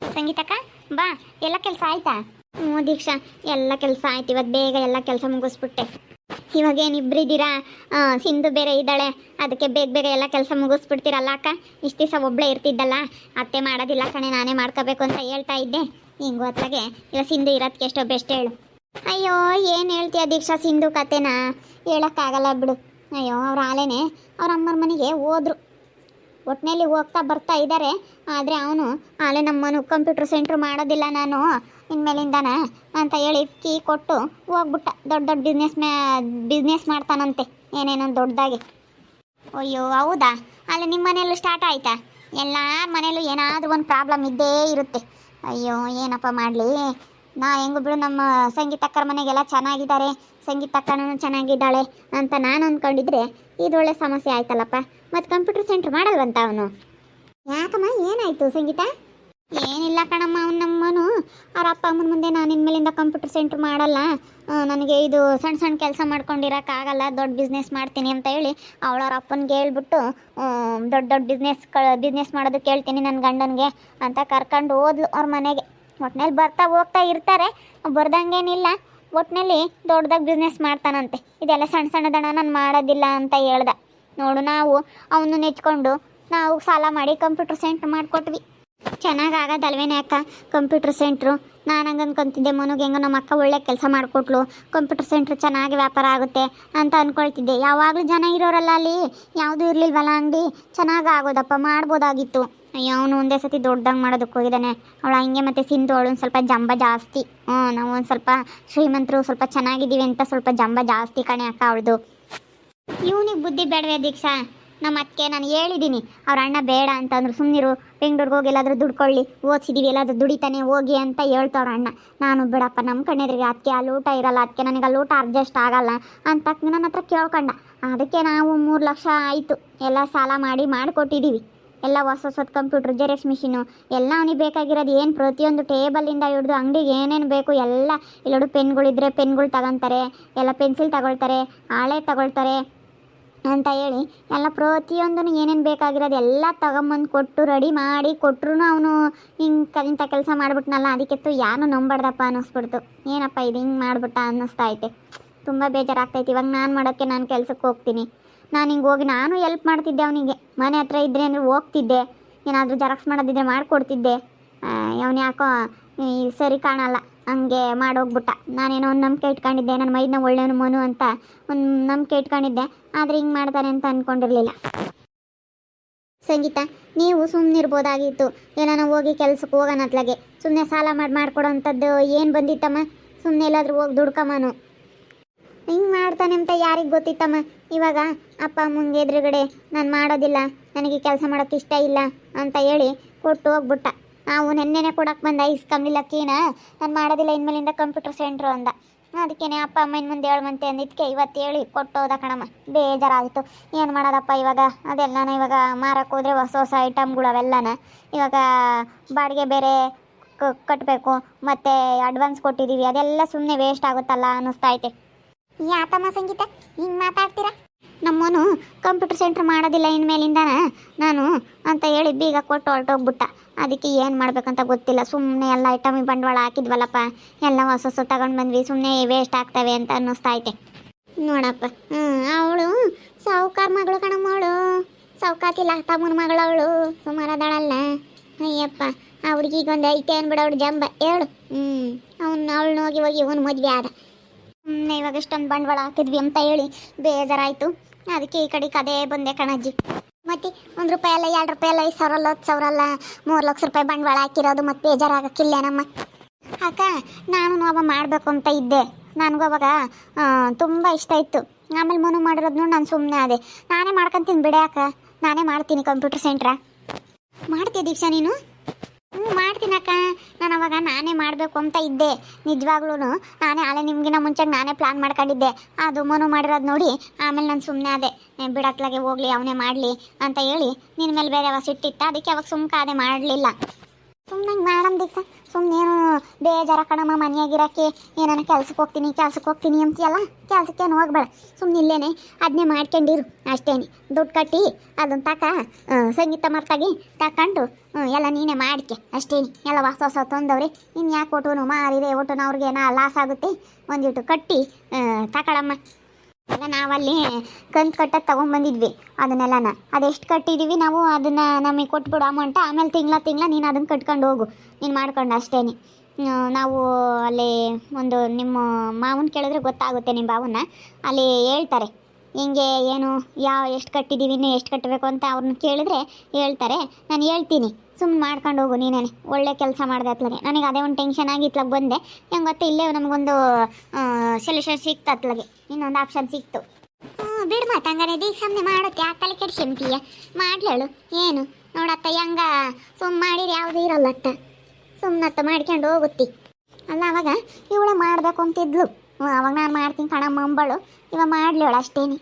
ಸಂಗೀತಕ್ಕ ಬಾ, ಎಲ್ಲ ಕೆಲಸ ಆಯ್ತಾ? ಹ್ಞೂ ದೀಕ್ಷಾ, ಎಲ್ಲ ಕೆಲಸ ಆಯ್ತು. ಇವತ್ತು ಬೇಗ ಎಲ್ಲ ಕೆಲಸ ಮುಗಿಸ್ಬಿಟ್ಟೆ. ಇವಾಗ ಏನಿಬ್ಬರಿದ್ದೀರಾ, ಸಿಂಧು ಬೇರೆ ಇದ್ದಾಳೆ, ಅದಕ್ಕೆ ಬೇಗ ಬೇಗ ಎಲ್ಲ ಕೆಲಸ ಮುಗಿಸ್ಬಿಡ್ತೀರಲ್ಲ ಅಕ್ಕ. ಇಷ್ಟು ದಿವಸ ಒಬ್ಬಳೇ ಇರ್ತಿದ್ದಲ್ಲ, ಅತ್ತೆ ಮಾಡೋದಿಲ್ಲ ಕಣೆ, ನಾನೇ ಮಾಡ್ಕೋಬೇಕು ಅಂತ ಹೇಳ್ತಾ ಇದ್ದೆ. ಹಿಂಗೆ ಹೊತ್ಲಾಗೆ ಇವಾಗ ಸಿಂಧು ಇರೋದಕ್ಕೆ ಎಷ್ಟೋ ಬೆಸ್ಟ್ ಹೇಳು. ಅಯ್ಯೋ ಏನು ಹೇಳ್ತೀಯ ದೀಕ್ಷಾ, ಸಿಂಧು ಕತೆನಾ ಹೇಳೋಕ್ಕಾಗಲ್ಲ ಬಿಡು. ಅಯ್ಯೋ ಅವ್ರ ಆಲೇನೆ ಅವ್ರ ಅಮ್ಮರ ಮನೆಗೆ ಹೋದ್ರು, ಒಟ್ಟಿನಲ್ಲಿ ಹೋಗ್ತಾ ಬರ್ತಾ ಇದ್ದಾರೆ. ಆದರೆ ಅವನು ಆಲೆ ನಮ್ಮನು ಕಂಪ್ಯೂಟರ್ ಸೆಂಟ್ರ್ ಮಾಡೋದಿಲ್ಲ ನಾನು ಇನ್ಮೇಲಿಂದಾನ ಅಂತ ಹೇಳಿ ಕೀ ಕೊಟ್ಟು ಹೋಗ್ಬಿಟ್ಟ. ದೊಡ್ಡ ದೊಡ್ಡ ಬಿಸ್ನೆಸ್ ಮಾಡ್ತಾನಂತೆ, ಏನೇನೋ ದೊಡ್ಡದಾಗಿ. ಅಯ್ಯೋ ಹೌದಾ? ಅಲ್ಲ ನಿಮ್ಮ ಮನೆಯಲ್ಲೂ ಸ್ಟಾರ್ಟ್ ಆಯಿತಾ? ಎಲ್ಲರ ಮನೆಯಲ್ಲೂ ಏನಾದರೂ ಒಂದು ಪ್ರಾಬ್ಲಮ್ ಇದ್ದೇ ಇರುತ್ತೆ. ಅಯ್ಯೋ ಏನಪ್ಪ ಮಾಡಲಿ. ನಾ ಹೆಂಗು ಬಿಡು, ನಮ್ಮ ಸಂಗೀತಕ್ಕರ ಮನೆಗೆಲ್ಲ ಚೆನ್ನಾಗಿದ್ದಾರೆ, ಸಂಗೀತಕ್ಕನೂ ಚೆನ್ನಾಗಿದ್ದಾಳೆ ಅಂತ ನಾನು ಅಂದ್ಕೊಂಡಿದ್ರೆ ಇದು ಒಳ್ಳೆ ಸಮಸ್ಯೆ ಆಯ್ತಲ್ಲಪ್ಪ. ಮತ್ತು ಕಂಪ್ಯೂಟರ್ ಸೆಂಟ್ರ್ ಮಾಡಲ್ವಂತ ಅವನು. ಯಾಕಮ್ಮ ಏನಾಯಿತು ಸಂಗೀತ? ಏನಿಲ್ಲ ಕಣಮ್ಮ, ನಮ್ಮನು ಅವ್ರ ಅಪ್ಪ ಅಮ್ಮನ ಮುಂದೆ ನಾನು ಇನ್ಮೇಲಿಂದ ಕಂಪ್ಯೂಟರ್ ಸೆಂಟ್ರ್ ಮಾಡಲ್ಲ, ನನಗೆ ಇದು ಸಣ್ಣ ಸಣ್ಣ ಕೆಲಸ ಮಾಡ್ಕೊಂಡಿರೋಕ್ಕಾಗಲ್ಲ, ದೊಡ್ಡ ಬಿಸ್ನೆಸ್ ಮಾಡ್ತೀನಿ ಅಂತ ಹೇಳಿ ಅವಳವ್ರ ಅಪ್ಪನಿಗೆ ಹೇಳ್ಬಿಟ್ಟು ದೊಡ್ಡ ದೊಡ್ಡ ಬಿಸ್ನೆಸ್ ಮಾಡೋದಕ್ಕೆ ಹೇಳ್ತೀನಿ ನನ್ನ ಗಂಡನಿಗೆ ಅಂತ ಕರ್ಕೊಂಡು ಹೋದ್ಲು ಅವ್ರ ಮನೆಗೆ. ಒಟ್ನಲ್ಲಿ ಬರ್ತಾ ಹೋಗ್ತಾ ಇರ್ತಾರೆ, ಬರ್ದಂಗೇನಿಲ್ಲ. ಒಟ್ಟಿನಲ್ಲಿ ದೊಡ್ಡದಾಗಿ ಬಿಸ್ನೆಸ್ ಮಾಡ್ತಾನಂತೆ. ಇದೆಲ್ಲ ಸಣ್ಣ ಸಣ್ಣದಣ ನಾನು ಮಾಡೋದಿಲ್ಲ ಅಂತ ಹೇಳ್ದ. ನೋಡು, ನಾವು ಅವನು ನೆಚ್ಕೊಂಡು ನಾವು ಸಾಲ ಮಾಡಿ ಕಂಪ್ಯೂಟರ್ ಸೆಂಟ್ರ್ ಮಾಡಿಕೊಟ್ವಿ. ಚೆನ್ನಾಗಿ ಆಗೋದಲ್ವೇನೆ ಅಕ್ಕ ಕಂಪ್ಯೂಟರ್ ಸೆಂಟ್ರು. ನಾನು ಹಂಗೆ ಅಂದ್ಕೊತಿದ್ದೆ, ಮನುಗೆ ಹೆಂಗೋ ನಮ್ಮ ಅಕ್ಕ ಒಳ್ಳೆ ಕೆಲಸ ಮಾಡಿಕೊಟ್ಲು, ಕಂಪ್ಯೂಟರ್ ಸೆಂಟ್ರ್ ಚೆನ್ನಾಗಿ ವ್ಯಾಪಾರ ಆಗುತ್ತೆ ಅಂತ ಅಂದ್ಕೊಳ್ತಿದ್ದೆ. ಯಾವಾಗಲೂ ಜನ ಇರೋರಲ್ಲ ಅಲ್ಲಿ, ಯಾವುದೂ ಇರಲಿಲ್ವಲ್ಲ ಅಂಗಡಿ, ಚೆನ್ನಾಗಿ ಆಗೋದಪ್ಪ, ಮಾಡ್ಬೋದಾಗಿತ್ತು. ಅಯ್ಯೋ ಅವನು ಒಂದೇ ಸತಿ ದೊಡ್ಡದಾಗಿ ಮಾಡೋದಕ್ಕೆ ಹೋಗಿದ್ದಾನೆ. ಅವಳು ಹಂಗೆ ಮತ್ತು ಸಿಂಧು ಅವಳು ಒಂದು ಸ್ವಲ್ಪ ಜಂಬ ಜಾಸ್ತಿ. ನಾವು ಒಂದು ಸ್ವಲ್ಪ ಶ್ರೀಮಂತರು, ಸ್ವಲ್ಪ ಚೆನ್ನಾಗಿದ್ದೀವಿ ಅಂತ ಸ್ವಲ್ಪ ಜಂಬ ಜಾಸ್ತಿ ಕಣೆ ಅಕ್ಕ ಅವಳದು. ಇವನಿಗೆ ಬುದ್ಧಿ ಬೇಡವೇ ದೀಕ್ಷಾ? ನಮ್ಮ ಅದಕ್ಕೆ ನಾನು ಹೇಳಿದ್ದೀನಿ, ಅವ್ರ ಅಣ್ಣ ಬೇಡ ಅಂತಂದ್ರು, ಸುಮ್ಮನಿರು, ಬೆಂಗ್ಳೂರಿಗೆ ಹೋಗಿ ಎಲ್ಲಾದರೂ ದುಡ್ಕೊಳ್ಳಿ, ಓದಿಸಿದ್ದೀವಿ ಎಲ್ಲಾದರೂ ದುಡಿತಾನೆ ಹೋಗಿ ಅಂತ ಹೇಳ್ತವ್ರ ಅಣ್ಣ. ನಾನು ಬಿಡಪ್ಪ, ನಮ್ಮ ಕಣ್ಣೆದ್ರಿಗೆ ಅದಕ್ಕೆ ಅಲ್ಲಿ ಊಟ ಇರಲ್ಲ, ಅದಕ್ಕೆ ನನಗೆ ಅಲ್ಲಿ ಊಟ ಅಡ್ಜಸ್ಟ್ ಆಗಲ್ಲ ಅಂತ ನನ್ನ ಹತ್ರ ಕೇಳ್ಕೊಂಡ. ಅದಕ್ಕೆ ನಾವು 3 ಲಕ್ಷ ಆಯಿತು ಎಲ್ಲ ಸಾಲ ಮಾಡಿ ಮಾಡಿಕೊಟ್ಟಿದ್ದೀವಿ. ಎಲ್ಲ ಹೊಸ ಕಂಪ್ಯೂಟ್ರ್, ಜೆರಾಕ್ಸ್ ಮಿಷಿನು ಎಲ್ಲ ಅವನಿಗೆ ಬೇಕಾಗಿರೋದು. ಏನು ಪ್ರತಿಯೊಂದು ಟೇಬಲಿಂದ ಹಿಡಿದು ಅಂಗಡಿಗೆ ಏನೇನು ಬೇಕು ಎಲ್ಲ ಇಲ್ಲೋಡು. ಪೆನ್ಗಳಿದ್ರೆ ಪೆನ್ಗಳು ತಗೊತಾರೆ, ಎಲ್ಲ ಪೆನ್ಸಿಲ್ ತಗೊಳ್ತಾರೆ, ಹಾಳೆ ತಗೊಳ್ತಾರೆ ಅಂತ ಹೇಳಿ ಎಲ್ಲ ಪ್ರತಿಯೊಂದೂ ಏನೇನು ಬೇಕಾಗಿರೋದು ಎಲ್ಲ ತಗೊಂಬಂದು ಕೊಟ್ಟು ರೆಡಿ ಮಾಡಿ ಕೊಟ್ಟರು. ಅವನು ಇಂಥ ಕೆಲಸ ಮಾಡಿಬಿಟ್ನಲ್ಲ, ಅದಕ್ಕೆತ್ತು ಯಾರು ನಂಬಾರ್ದಪ್ಪ ಅನ್ನಿಸ್ಬಿಡ್ತು. ಏನಪ್ಪ ಇದು ಹಿಂಗೆ ಮಾಡಿಬಿಟ್ಟ ಅನ್ನಿಸ್ತಾ ಐತೆ, ತುಂಬ ಬೇಜಾರಾಗ್ತೈತಿ. ಇವಾಗ ನಾನು ಮಾಡೋಕ್ಕೆ ನಾನು ಕೆಲಸಕ್ಕೆ ಹೋಗ್ತೀನಿ. ನಾನು ಹಿಂಗೆ ಹೋಗಿ ನಾನು ಎಲ್ಪ್ ಮಾಡ್ತಿದ್ದೆ ಅವನಿಗೆ. ಮನೆ ಹತ್ರ ಇದ್ದರೆ ಅಂದರೆ ಹೋಗ್ತಿದ್ದೆ, ಏನಾದರೂ ಜೆರಾಕ್ಸ್ ಮಾಡೋದಿದ್ದರೆ ಮಾಡಿಕೊಡ್ತಿದ್ದೆ. ಅವನು ಯಾಕೋ ಸರಿ ಕಾಣಲ್ಲ, ಹಂಗೆ ಮಾಡೋಗ್ಬಿಟ್ಟ. ನಾನೇನೋ ಒಂದು ನಂಬಿಕೆ ಇಟ್ಕೊಂಡಿದ್ದೆ, ನನ್ನ ಮೈದನ್ನ ಒಳ್ಳೆಯವನು ಮನು ಅಂತ ಒಂದು ನಂಬಿಕೆ ಇಟ್ಕೊಂಡಿದ್ದೆ. ಆದರೆ ಹಿಂಗೆ ಮಾಡ್ತಾನೆ ಅಂತ ಅಂದ್ಕೊಂಡಿರಲಿಲ್ಲ. ಸಂಗೀತ, ನೀವು ಸುಮ್ಮನಿರ್ಬೋದಾಗಿತ್ತು, ಏನಾನ ಹೋಗಿ ಕೆಲ್ಸಕ್ಕೆ ಹೋಗೋಣ ಅತ್ಲಾಗೆ. ಸುಮ್ಮನೆ ಸಾಲ ಮಾಡಿಕೊಡೋ ಅಂಥದ್ದು ಏನು ಬಂದಿತ್ತಮ್ಮ? ಸುಮ್ಮನೆ ಎಲ್ಲಾದರೂ ಹೋಗಿ ದುಡ್ಕಮ್ಮನು. ಹಿಂಗೆ ಮಾಡ್ತಾನೆ ಅಂತ ಯಾರಿಗೆ ಗೊತ್ತಿತ್ತಮ್ಮ? ಇವಾಗ ಅಪ್ಪ ಅಮ್ಮಂಗೆ ಎದುರುಗಡೆ ನಾನು ಮಾಡೋದಿಲ್ಲ, ನನಗೆ ಕೆಲಸ ಮಾಡೋಕ್ಕೆ ಇಷ್ಟ ಇಲ್ಲ ಅಂತ ಹೇಳಿ ಕೊಟ್ಟು ಹೋಗ್ಬಿಟ್ಟ. ನಾವು ನೆನ್ನೆನೆ ಕೊಡೋಕೆ ಬಂದ ಇಸ್ಕೊಂಬಿಲ್ಲಕ್ಕೀನ, ನಾನು ಮಾಡೋದಿಲ್ಲ ಇನ್ಮೇಲಿಂದ ಕಂಪ್ಯೂಟರ್ ಸೆಂಟ್ರು ಅಂದ. ಅದಕ್ಕೇನೆ ಅಪ್ಪ ಅಮ್ಮ ಇನ್ನು ಮುಂದೆ ಹೇಳುವಂತೆ ಅಂದಿದ್ದಕ್ಕೆ ಇವತ್ತು ಹೇಳಿ ಕೊಟ್ಟು ಹೋದ ಕಣಮ್ಮ. ಬೇಜಾರಾಯಿತು. ಏನು ಮಾಡೋದಪ್ಪ ಇವಾಗ? ಅದೆಲ್ಲನ ಇವಾಗ ಮಾರಕ್ಕೆ ಹೋದರೆ ಹೊಸ ಹೊಸ ಐಟಮ್ಗಳು ಅವೆಲ್ಲನ ಇವಾಗ ಬಾಡಿಗೆ ಬೇರೆ ಕಟ್ಟಬೇಕು, ಮತ್ತು ಅಡ್ವಾನ್ಸ್ ಕೊಟ್ಟಿದ್ದೀವಿ, ಅದೆಲ್ಲ ಸುಮ್ಮನೆ ವೇಸ್ಟ್ ಆಗುತ್ತಲ್ಲ ಅನ್ನಿಸ್ತೈತೆ. ಯಾಕಮ್ಮ ಸಂಗೀತ ಹಿಂಗೆ ಮಾತಾಡ್ತೀರಾ? ನಮ್ಮನು ಕಂಪ್ಯೂಟರ್ ಸೆಂಟ್ರ್ ಮಾಡೋದಿಲ್ಲ ಇನ್ಮೇಲಿಂದ ನಾನು ಅಂತ ಹೇಳಿ ಬೀಗ ಕೊಟ್ಟು ಹೊರಟೋಗ್ಬಿಟ್ಟ. ಅದಕ್ಕೆ ಏನು ಮಾಡ್ಬೇಕಂತ ಗೊತ್ತಿಲ್ಲ. ಸುಮ್ಮನೆ ಎಲ್ಲ ಐಟಮಿಗೆ ಬಂಡವಾಳ ಹಾಕಿದ್ವಲ್ಲಪ್ಪ, ಎಲ್ಲ ಹೊಸ ಹೊಸ ತಗೊಂಡು ಬಂದ್ವಿ, ಸುಮ್ಮನೆ ವೇಸ್ಟ್ ಆಗ್ತವೆ ಅಂತ ಅನ್ನಿಸ್ತೈತೆ ನೋಡಪ್ಪ. ಅವಳು ಸಾವುಕಾರ ಮಗಳು ಕಣಮ್ಮ, ಅವಳು ಸಾವುಕಾತಿಲ್ಲ ತಮ್ಮನ ಮಗಳು, ಅವಳು ಸುಮಾರದಾಳಲ್ಲ. ಅಯ್ಯಪ್ಪ, ಆ ಹುಡುಗಿಗೊಂದು ಐತೆ ಅಂದ್ಬಿಡ ಅವಳು ಜಂಬ ಹೇಳು. ಅವಳನ್ನ ಹೋಗಿ ಹೋಗಿ ಇವನು ಮದುವೆ ಆದ. ಇವಾಗ ಇಷ್ಟೊಂದು ಬಂಡವಾಳ ಹಾಕಿದ್ವಿ ಅಂತ ಹೇಳಿ ಬೇಜಾರಾಯಿತು. ಅದಕ್ಕೆ ಈ ಕಡೆಗೆ ಅದೇ ಬಂದೆ ಕಣಜ್ಜಿ. ಮತ್ತು 1 ರೂಪಾಯಿ ಅಲ್ಲ, 2 ರೂಪಾಯಿ ಅಲ್ಲ, 5 ಸಾವಿರ ಅಲ್ಲ, 10 ಸಾವಿರ ಅಲ್ಲ, 3 ಲಕ್ಷ ರೂಪಾಯಿ ಬಂಡವಾಳ ಹಾಕಿರೋದು. ಮತ್ತು ಬೇಜಾರಾಗಕ್ಕಿಲ್ಲ ನಮ್ಮ ಅಕ್ಕ. ನಾನು ಅವಾಗ ಮಾಡಬೇಕು ಅಂತ ಇದ್ದೆ, ನನಗೂ ಅವಾಗ ತುಂಬ ಇಷ್ಟ ಇತ್ತು. ಆಮೇಲೆ ಮನು ಮಾಡಿರೋದು ನೋಡಿ ನಾನು ಸುಮ್ಮನೆ ಅದೇ, ನಾನೇ ಮಾಡ್ಕೊತೀನಿ ಬಿಡೆ ಅಕ್ಕ, ನಾನೇ ಮಾಡ್ತೀನಿ ಕಂಪ್ಯೂಟರ್ ಸೆಂಟ್ರ. ಮಾಡ್ತೀಯ ದೀಕ್ಷಾ ನೀನು? ಮಾಡ್ತೀನಕ್ಕ. ನಾನು ಅವಾಗ ನಾನೇ ಮಾಡಬೇಕು ಅಂತ ಇದ್ದೆ ನಿಜವಾಗ್ಲೂ. ನಾನೇ ಆಲೆ ನಿಮಗಿನ ಮುಂಚೆ ನಾನೇ ಪ್ಲ್ಯಾನ್ ಮಾಡ್ಕೊಂಡಿದ್ದೆ. ಅದು ಮನು ಮಾಡಿರೋದು ನೋಡಿ ಆಮೇಲೆ ನಾನು ಸುಮ್ಮನೆ ಅದೇ, ಬಿಡತ್ಲಾಗೆ ಹೋಗಲಿ ಅವನೇ ಮಾಡಲಿ ಅಂತ ಹೇಳಿ ನಿನ್ನ ಮೇಲೆ ಬೇರೆ ಅವಾಗ ಸಿಟ್ಟಿತ್ತ, ಅದಕ್ಕೆ ಅವಾಗ ಸುಮ್ಕ ಅದೇ ಮಾಡಲಿಲ್ಲ. ಸುಮ್ಮನೆ ಮೇಡಮ್ ದೀಕ್ಷಾ ಸುಮ್ಮನೇನು ಬೇಜಾರ ಕಣಮ್ಮ ಮನೆಯಾಗಿರೋಕ್ಕೆ ಏನಾನ ಕೆಲ್ಸಕ್ಕೆ ಹೋಗ್ತೀನಿ ಅಂತೀಯಲ್ಲ ಕೆಲ್ಸಕ್ಕೇನು ಹೋಗ್ಬೇಡ ಸುಮ್ಮನೆ ಇಲ್ಲೇನೆ ಅದನ್ನೇ ಮಾಡ್ಕೊಂಡಿರು ಅಷ್ಟೇನೆ ದುಡ್ಡು ಕಟ್ಟಿ ಅದನ್ನು ಸಂಗೀತ ಮರ್ತಾಗಿ ತಗೊಂಡು ಎಲ್ಲ ನೀನೇ ಮಾಡ್ಕೆ ಅಷ್ಟೇನೆ ಎಲ್ಲ ಹೊಸ ತಂದವ್ರಿ ಇನ್ನು ಯಾಕೆ ಒಟ್ಟುನು ಮಾರಿದೆ ಒಟ್ಟುನು ಅವ್ರಿಗೇನ ಲಾಸ್ ಆಗುತ್ತೆ ಒಂದಿಟ್ಟು ಕಟ್ಟಿ ತಗೊಳಮ್ಮ ಆಗ ನಾವಲ್ಲಿ ಕಂತು ಕಟ್ಟಕ್ಕೆ ತೊಗೊಂಬಂದಿದ್ವಿ ಅದನ್ನೆಲ್ಲನ ಅದೆಷ್ಟು ಕಟ್ಟಿದ್ದೀವಿ ನಾವು ಅದನ್ನು ನಮಗೆ ಕೊಟ್ಬಿಡು ಅಮೌಂಟ ಆಮೇಲೆ ತಿಂಗಳ ನೀನು ಅದನ್ನು ಕಟ್ಕೊಂಡು ಹೋಗು ನೀನು ಮಾಡ್ಕೊಂಡು ಅಷ್ಟೇ ನಾವು ಅಲ್ಲಿ ಒಂದು ನಿಮ್ಮ ಮಾವನ ಕೇಳಿದ್ರೆ ಗೊತ್ತಾಗುತ್ತೆ ನಿಮ್ಮ ಭಾವನ ಅಲ್ಲಿ ಹೇಳ್ತಾರೆ ಹಿಂಗೆ ಏನು ಎಷ್ಟು ಕಟ್ಟಿದ್ದೀವಿ ಇನ್ನೂ ಎಷ್ಟು ಕಟ್ಟಬೇಕು ಅಂತ ಅವ್ರನ್ನ ಕೇಳಿದ್ರೆ ಹೇಳ್ತಾರೆ ನಾನು ಹೇಳ್ತೀನಿ ಸುಮ್ಮನೆ ಮಾಡ್ಕೊಂಡು ಹೋಗು ನೀನೇನೆ ಒಳ್ಳೆ ಕೆಲಸ ಮಾಡಿದೆ ಅತ್ಲಾಗೆ ನನಗೆ ಅದೇ ಒಂದು ಟೆನ್ಷನ್ ಆಗಿ ಇತ್ಲಾಗ ಬಂದೆ ಹೆಂಗೆ ಗೊತ್ತಾ ಇಲ್ಲೇ ನಮಗೊಂದು ಸೊಲ್ಯೂಷನ್ ಸಿಕ್ತು ಅತ್ಲಾಗೆ ಇನ್ನೊಂದು ಆಪ್ಷನ್ ಸಿಕ್ತು ಬಿಡು ಮಾತಂಗಾರೆ ದೀಕ್ಷ ಸುಮ್ಮನೆ ಮಾಡೋಕ್ಕೆ ಆ ತಲೆ ಕೆಡ್ಸಂತೀಯ ಮಾಡ್ಲೇಳು ಏನು ನೋಡತ್ತ ಹೆಂಗ ಸುಮ್ಮನೆ ಮಾಡಿದ್ರೆ ಯಾವುದೂ ಇರಲ್ಲತ್ತ ಸುಮ್ಮನತ್ತ ಮಾಡ್ಕೊಂಡು ಹೋಗುತ್ತಿ ಅಲ್ಲ ಅವಾಗ ಇವಳು ಮಾಡಬೇಕು ಅಂತಿದ್ಲು ಅವಾಗ ನಾನು ಮಾಡ್ತೀನಿ ಕಣಮ್ಮ ಅಂಬಳು ಇವಾಗ ಮಾಡ್ಲೇಳು ಅಷ್ಟೇನೆ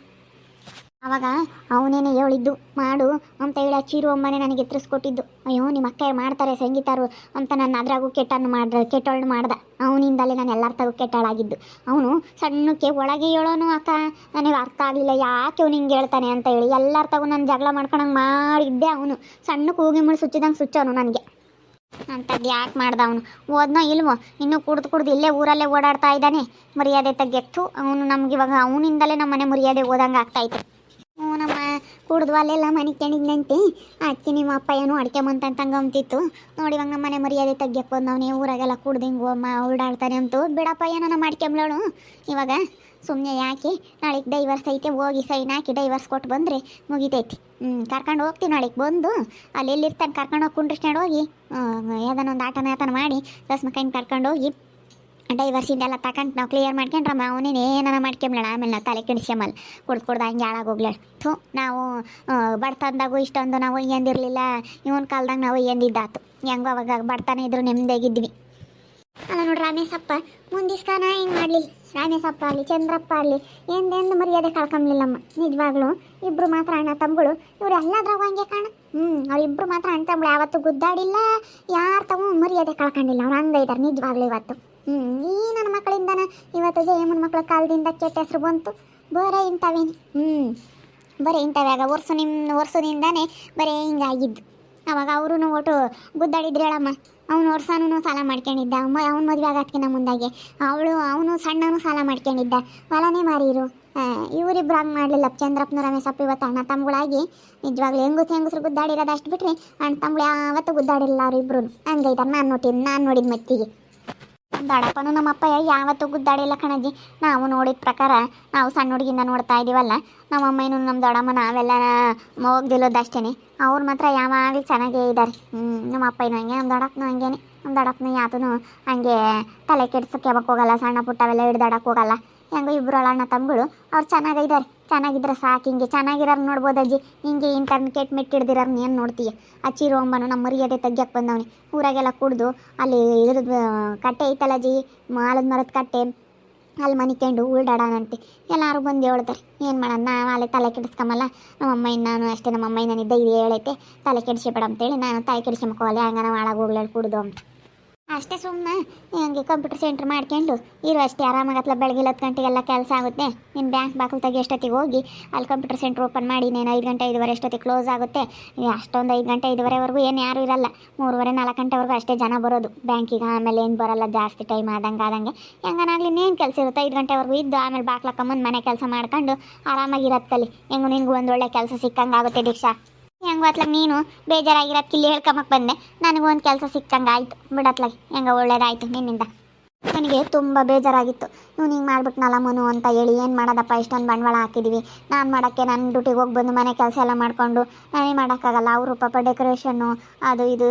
ಅವಾಗ ಅವನೇನೆ ಹೇಳಿದ್ದು ಮಾಡು ಅಂತ ಹೇಳಿ ಚೀರು ಅಮ್ಮನೇ ನನಗೆ ಎತ್ತರಿಸ್ಕೊಟ್ಟಿದ್ದು ಅಯ್ಯೋ ನಿಮ್ಮ ಅಕ್ಕ ಮಾಡ್ತಾರೆ ಸಂಗೀತಾರು ಅಂತ ನಾನು ಅದ್ರಾಗೂ ಕೆಟ್ಟವಳು ಮಾಡ್ದೆ ಅವನಿಂದಲೇ ನಾನು ಎಲ್ಲರ ತಗೋ ಕೆಟ್ಟಳಾಗಿದ್ದು ಅವನು ಸಣ್ಣಕ್ಕೆ ಒಳಗೆ ಹೇಳೋನು ಅಕ್ಕ ನನಗೆ ಅರ್ಥ ಆಗಲಿಲ್ಲ ಯಾಕೆ ಅವ್ನು ಹಿಂಗೆ ಹೇಳ್ತಾನೆ ಅಂತ ಹೇಳಿ ಎಲ್ಲರ ತಗೋ ನಾನು ಜಗಳ ಮಾಡ್ಕೊಳಂಗೆ ಮಾಡಿದ್ದೆ ಅವನು ಸಣ್ಣಕ್ಕೆ ಹೋಗಿ ಮುಳಿ ಸುಚ್ಚಿದಂಗೆ ಸುಚ್ಚವನು ನನಗೆ ಅಂಥದ್ದು ಯಾಕೆ ಮಾಡ್ದ ಅವನು ಓದ್ನೋ ಇಲ್ವೋ ಇನ್ನೂ ಕುಡ್ದು ಇಲ್ಲೇ ಊರಲ್ಲೇ ಓಡಾಡ್ತಾ ಇದ್ದಾನೆ ಮರ್ಯಾದೆ ತೆಗೆತ್ತು ಅವನು ನಮ್ಗೆ ಇವಾಗ ಅವನಿಂದಲೇ ನಮ್ಮ ಮನೆ ಮರ್ಯಾದೆ ಓದಂಗೆ ಆಗ್ತಾಯಿತ್ತು ನಮ್ಮ ಕುಡ್ದು ಅಲ್ಲೆಲ್ಲ ಮನೆ ಕೆಣಿದ್ನಂತೆ ಅಕ್ಕಿ ನಿಮ್ಮ ಅಪ್ಪ ಏನು ಅಡಿಕೆ ಮಂತಂತಂಗೆ ಅಂತಿತ್ತು ನೋಡಿ ಇವಾಗ ನಮ್ಮ ಮನೆ ಮರ್ಯಾದೆ ತೆಗ್ಯಕ್ಕೆ ಬಂದವನೇ ಊರಾಗೆಲ್ಲ ಕುಡ್ದು ಹಿಂಗೆ ಓಡಾಡ್ತಾನೆ ಅಂತು ಬಿಡಪ್ಪ ಏನೋ ಮಾಡ್ಕೊಂಬ್ಳೋಳು ಇವಾಗ ಸುಮ್ಮನೆ ಯಾಕೆ ನಾಳೆಗೆ ಡೈವರ್ಸ್ ಐತೆ ಹೋಗಿ ಸೈನ್ ಹಾಕಿ ಡೈವರ್ಸ್ ಕೊಟ್ಟು ಬಂದರೆ ಮುಗಿತೈತಿ ಕರ್ಕೊಂಡು ಹೋಗ್ತೀನಿ ನಾಳೆಗೆ ಬಂದು ಅಲ್ಲಿ ಎಲ್ಲಿರ್ತಾನೆ ಕರ್ಕೊಂಡು ಹೋಗಿ ಕುಂಡ್ರಿಸ್ಕೊಂಡು ಹೋಗಿ ಯಾವ್ದಾನ ಒಂದು ಆಟನ ಮಾಡಿ ರಸ್ಮಕೈನ ಕರ್ಕೊಂಡು ಹೋಗಿ ಡೈವರ್ಸಿಂದೆಲ್ಲ ತಗೊಂಡು ನಾವು ಕ್ಲಿಯರ್ ಮಾಡ್ಕೊಂಡ್ರಮ್ಮ ಅವನೇನು ಏನಾರ ಮಾಡ್ಕೊಂಬ್ಲಣ ಆಮೇಲೆ ನಾವು ತಲೆ ಕೆಡಿಸ್ಯಮಲ್ಲ ಕುಡ್ದು ಹಂಗೆ ಹಾಳಾಗೋಗ್ಲೇಳು ಥೂ ನಾವು ಬಡ್ತಂದಾಗೂ ಇಷ್ಟೊಂದು ನಾವು ಎಂದಿರಲಿಲ್ಲ ಇವನ ಕಾಲ್ದಾಗ ನಾವು ಎಂದಿದ್ದಾತು ಹೆಂಗೋ ಅವಾಗ ಬಡ್ತಾನೆ ಇದ್ರು ನೆಮ್ಮದಿಯಾಗಿದ್ವಿ ಅಲ್ಲ ನೋಡಿ ರಾಮೇಶಪ್ಪ ಮುಂದಿಸ್ಕಾನ ಹಿಂಗೆ ಮಾಡಲಿಲ್ಲ ರಾಮೇಶಪ್ಪ ಆಗಲಿ ಚಂದ್ರಪ್ಪ ಆಗಲಿ ಎಂದೆಂದು ಮರ್ಯಾದೆ ಕಳ್ಕೊಂಬ್ಲಿಲ್ಲಮ್ಮ ನಿಜವಾಗ್ಲೂ ಇಬ್ಬರು ಮಾತ್ರ ಅಣ್ಣ ತಮ್ಮಗಳು ಇವ್ರು ಎಲ್ಲದ್ರಾಗ ಹಂಗೆ ಕಾಣ ಅವ್ರಿಬ್ರು ಮಾತ್ರ ಅಣ್ಣ ತಮ್ಮಗಳು ಯಾವತ್ತೂ ಗುದ್ದಾಡಿಲ್ಲ ಯಾರು ತಗೋ ಮರ್ಯಾದೆ ಕಳ್ಕೊಂಡಿಲ್ಲ ಅವ್ರು ಹಂಗೆ ಇದ್ದಾರೆ ನಿಜವಾಗ್ಲೂ ಇವತ್ತು ಈ ನನ್ನ ಮಕ್ಕಳಿಂದನ ಇವತ್ತು ಜಯಮ್ಮನ ಮಕ್ಕಳ ಕಾಲದಿಂದ ಕೆಟ್ಟ ಹೆಸರು ಬಂತು ಬರೇ ಇಂಥವೇನು ಬರೀ ಇಂಥವ್ಯಾಗ ವರ್ಷದಿಂದಾನೇ ಬರೀ ಹಿಂಗಾಗಿದ್ದು ಅವಾಗ ಅವರು ಒಟ್ಟು ಗುದ್ದಾಡಿದ್ರು ಹೇಳಮ್ಮ ಅವ್ನು ವರ್ಷನೂ ಸಾಲ ಮಾಡ್ಕೊಂಡಿದ್ದ ಅವ್ನ ಮದುವೆ ಆಗತ್ಕಿನ ಮುಂದಾಗೆ ಅವನು ಸಣ್ಣನು ಸಾಲ ಮಾಡ್ಕೊಂಡಿದ್ದ ಹೊಲನೇ ಮಾರಿರು ಇವರಿಬ್ರು ಹಂಗೆ ಮಾಡಲಿಲ್ಲ ಚಂದ್ರಪ್ಪನ ರಮೇಶಪ್ಪ ಇವತ್ತು ಅಣ್ಣ ತಮ್ಮಗಳಾಗಿ ನಿಜವಾಗ್ಲೂ ಹೆಂಗಸ್ರು ಗುದ್ದಾಡಿರೋದು ಅಷ್ಟು ಬಿಟ್ಟರೆ ಅಣ್ಣ ತಮ್ಮಗಳು ಯಾವತ್ತೂ ಗುದ್ದಾಡಿಲ್ಲ ಅವರಿಬ್ರು ಹಂಗೈತಾರೆ ನಾನು ನೋಡಿದ ಮತ್ತಿಗೆ ದೊಡ್ಡಪ್ಪನು ನಮ್ಮಪ್ಪ ಯಾವತ್ತೂ ಗುದ್ದಾಡಿಲ್ಲ ಕಣಜ್ಜಿ ನಾವು ನೋಡಿದ ಪ್ರಕಾರ ನಾವು ಸಣ್ಣ ಹುಡುಗಿಂದ ನೋಡ್ತಾ ಇದ್ದೀವಲ್ಲ ನಮ್ಮಮ್ಮನೂ ನಮ್ಮ ದೊಡ್ಡಮ್ಮ ನಾವೆಲ್ಲ ಹೋಗ್ದಿಲ್ಲೋದಷ್ಟೇ ಅವ್ರು ಮಾತ್ರ ಯಾವಾಗಲೂ ಚೆನ್ನಾಗೇ ಇದ್ದಾರೆ ನಮ್ಮ ಅಪ್ಪನೂ ಹಂಗೆ ನಮ್ಮ ದೊಡ್ಡಪ್ಪನೂ ಹಂಗೇನೆ ನಮ್ಮ ದೊಡ್ಡಪ್ಪನ ಯಾತನೂ ಹಂಗೆ ತಲೆ ಕೆಡ್ಸೋಕ್ಕೆ ಯಾವಾಗ ಹೋಗಲ್ಲ ಸಣ್ಣ ಪುಟ್ಟವೆಲ್ಲ ಹಿಡ್ದಾಡಕ್ಕೆ ಹೋಗಲ್ಲ ಹೆಂಗೋ ಇಬ್ಬರು ಅಣ್ಣ ತಮ್ಮಗಳು ಅವ್ರು ಚೆನ್ನಾಗಿದ್ದಾರೆ ಚೆನ್ನಾಗಿದ್ರೆ ಸಾಕು ಹಿಂಗೆ ಚೆನ್ನಾಗಿರೋರು ನೋಡ್ಬೋದು ಅಜ್ಜಿ ಹಿಂಗೆ ಇಂಟರ್ನ್ ಕೆಟ್ಟ ಮೆಟ್ಟಿಡ್ದಿರೋರ್ನ ಏನು ನೋಡ್ತೀಯ ಆ ಚೀರು ಅಂಬನು ನಮ್ಮ ಮರ್ಯಾದೆ ತೆಗ್ಯಕ್ಕೆ ಬಂದವನಿ ಊರಾಗೆಲ್ಲ ಕುಡ್ದು ಅಲ್ಲಿ ಇದ್ರದ್ದು ಕಟ್ಟೆ ಐತಲ್ಲ ಅಜ್ಜಿ ಆಲದ ಮರದ ಕಟ್ಟೆ ಅಲ್ಲಿ ಮನಿಕೊಂಡು ಉಳ್ದಾಡೋಣಂತೆ ಎಲ್ಲರೂ ಬಂದು ಹೇಳ್ತಾರೆ ಏನು ಮಾಡೋಣ ನಾವು ಅಲ್ಲಿ ತಲೆ ಕೆಡಿಸ್ಕೊಂಬಲ್ಲ ನಮ್ಮಮ್ಮ ನಾನು ಅಷ್ಟೇ ನಮ್ಮಮ್ಮ ನನಗೆ ಧೈರ್ಯ ಹೇಳೈತೆ ತಲೆ ಕೆಡಿಸ್ಬೇಡ ಅಂತೇಳಿ ನಾನು ತಲೆ ಕೆಡಿಸ್ಕೊಂಬಕೋಲ್ಲ ಹಂಗಾನ ಒಳಗೆ ಹೋಗ್ಲೇಳಿ ಕುಡ್ದು ಅಂತ ಅಷ್ಟೇ ಸುಮ್ಮನೆ ಹಂಗೆ ಕಂಪ್ಯೂಟರ್ ಸೆಂಟ್ರ್ ಮಾಡ್ಕೊಂಡು ಇರೋ ಅಷ್ಟೇ ಆರಾಮಾಗತ್ಲ ಬೆಳಗ್ಗೆ 10 ಗಂಟೆಗೆಲ್ಲ ಕೆಲಸ ಆಗುತ್ತೆ ನೀನು ಬ್ಯಾಂಕ್ ಬಾಗಿಲು ತೆಗಿ ಎಷ್ಟೊತ್ತಿಗೆ ಹೋಗಿ ಅಲ್ಲಿ ಕಂಪ್ಯೂಟರ್ ಸೆಂಟ್ರ್ ಓಪನ್ ಮಾಡಿ ನೀನು 5 ಗಂಟೆ 5:15 ಎಷ್ಟೊತ್ತಿಗೆ ಕ್ಲೋಸ್ ಆಗುತ್ತೆ ಅಷ್ಟೊಂದು 5 ಗಂಟೆ 5:15ವರೆಗೂ ಏನು ಯಾರೂ ಇರಲ್ಲ 3:30 4 ಗಂಟೆವರೆಗೂ ಅಷ್ಟೇ ಜನ ಬರೋದು ಬ್ಯಾಂಕಿಗೆ ಆಮೇಲೆ ಏನು ಬರೋಲ್ಲ ಜಾಸ್ತಿ ಟೈಮ್ ಆದಂಗೆ ಹೆಂಗನಾಗಲಿ ಇನ್ನೇನು ಕೆಲಸ ಇರುತ್ತೆ 5 ಗಂಟೆವರೆಗೂ ಇದ್ದು ಆಮೇಲೆ ಬಾಕ್ಲಕ್ಕಂಬಂದು ಮನೆ ಕೆಲಸ ಮಾಡ್ಕೊಂಡು ಆರಾಮಾಗಿರತ್ತಲ್ಲಿ ಹೆಂಗು ನಿನಗೂ ಒಂದು ಒಳ್ಳೆ ಕೆಲಸ ಸಿಕ್ಕಂಗೆ ಆಗುತ್ತೆ ದೀಕ್ಷಾ ಹೆಂಗೆ ಅತ್ಲಾಗ ನೀನು ಬೇಜಾರಾಗಿರೋದು ಕಿಲ್ಲಿ ಹೇಳ್ಕೊಂಬಕ್ಕೆ ಬಂದೆ ನನಗೂ ಒಂದು ಕೆಲಸ ಸಿಕ್ಕಂಗೆ ಆಯಿತು ಬಿಡತ್ಲಾಗ ಹೆಂಗೆ ಒಳ್ಳೇದಾಯಿತು ನಿನ್ನಿಂದ ನನಗೆ ತುಂಬ ಬೇಜಾರಾಗಿತ್ತು ಇವ್ನು ಹಿಂಗೆ ಮಾಡ್ಬಿಟ್ನಲ್ಲ ಮನು ಅಂತ ಹೇಳಿ ಏನು ಮಾಡೋದಪ್ಪ ಇಷ್ಟೊಂದು ಬಂಡವಾಳ ಹಾಕಿದ್ದೀವಿ ನಾನು ಮಾಡೋಕ್ಕೆ ನನ್ನ ಡ್ಯೂಟಿಗೆ ಹೋಗಿ ಬಂದು ಮನೆ ಕೆಲಸ ಎಲ್ಲ ಮಾಡಿಕೊಂಡು ನಾನೇ ಮಾಡೋಕ್ಕಾಗಲ್ಲ ಅವರು ಪಾಪ ಡೆಕೋರೇಷನ್ನು ಅದು ಇದು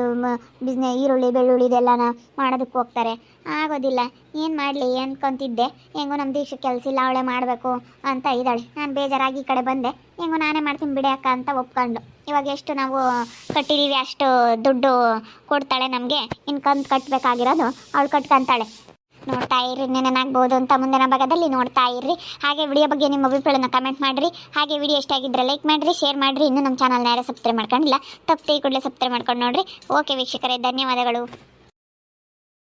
ಈರುಳ್ಳಿ ಬೆಳ್ಳುಳ್ಳಿ ಇದೆಲ್ಲನ ಮಾಡೋದಕ್ಕೆ ಹೋಗ್ತಾರೆ ಆಗೋದಿಲ್ಲ ಏನು ಮಾಡಲಿ ಅನ್ಕೊಂತಿದ್ದೆ ಹೆಂಗೋ ನಮ್ಮ ದೀಕ್ಷೆ ಕೆಲಸ ಇಲ್ಲ ಅವಳೇ ಮಾಡಬೇಕು ಅಂತ ಇದ್ದಾಳೆ ನಾನು ಬೇಜಾರಾಗಿ ಈ ಕಡೆ ಬಂದೆ ಹೆಂಗೋ ನಾನೇ ಮಾಡ್ತೀನಿ ಬಿಡಿ ಅಕ್ಕ ಅಂತ ಒಪ್ಕೊಂಡು ಇವಾಗ ಎಷ್ಟು ನಾವು ಕಟ್ಟಿದ್ದೀವಿ ಅಷ್ಟು ದುಡ್ಡು ಕೊಡ್ತಾಳೆ ನಮಗೆ ಇನ್ನು ಕಂತು ಕಟ್ಟಬೇಕಾಗಿರೋದು ಅವಳು ಕಟ್ಕೊಂತಾಳೆ ನೋಡ್ತಾ ಇರ್ರಿ ಇನ್ನೇನಾಗ್ಬೋದು ಅಂತ ಮುಂದಿನ ಭಾಗದಲ್ಲಿ ನೋಡ್ತಾ ಇರ್ರಿ. ಹಾಗೆ ವಿಡಿಯೋ ಬಗ್ಗೆ ನಿಮ್ಮ ಅಭಿಪ್ರಾಯನ ಕಮೆಂಟ್ ಮಾಡಿರಿ. ಹಾಗೆ ವಿಡಿಯೋ ಇಷ್ಟ ಆಗಿದ್ದರೆ ಲೈಕ್ ಮಾಡಿರಿ, ಶೇರ್ ಮಾಡಿರಿ. ಇನ್ನೂ ನಮ್ಮ ಚಾನಲ್ನ ಯಾರು ಸಬ್ಸ್ಕ್ರೈಬ್ ಮಾಡ್ಕೊಂಡಿಲ್ಲ ತಪ್ಪದೆ ಕೂಡಲೇ ಸಬ್ಸ್ಕ್ರೈಬ್ ಮಾಡ್ಕೊಂಡು ನೋಡಿರಿ. ಓಕೆ ವೀಕ್ಷಕರೇ, ಧನ್ಯವಾದಗಳು.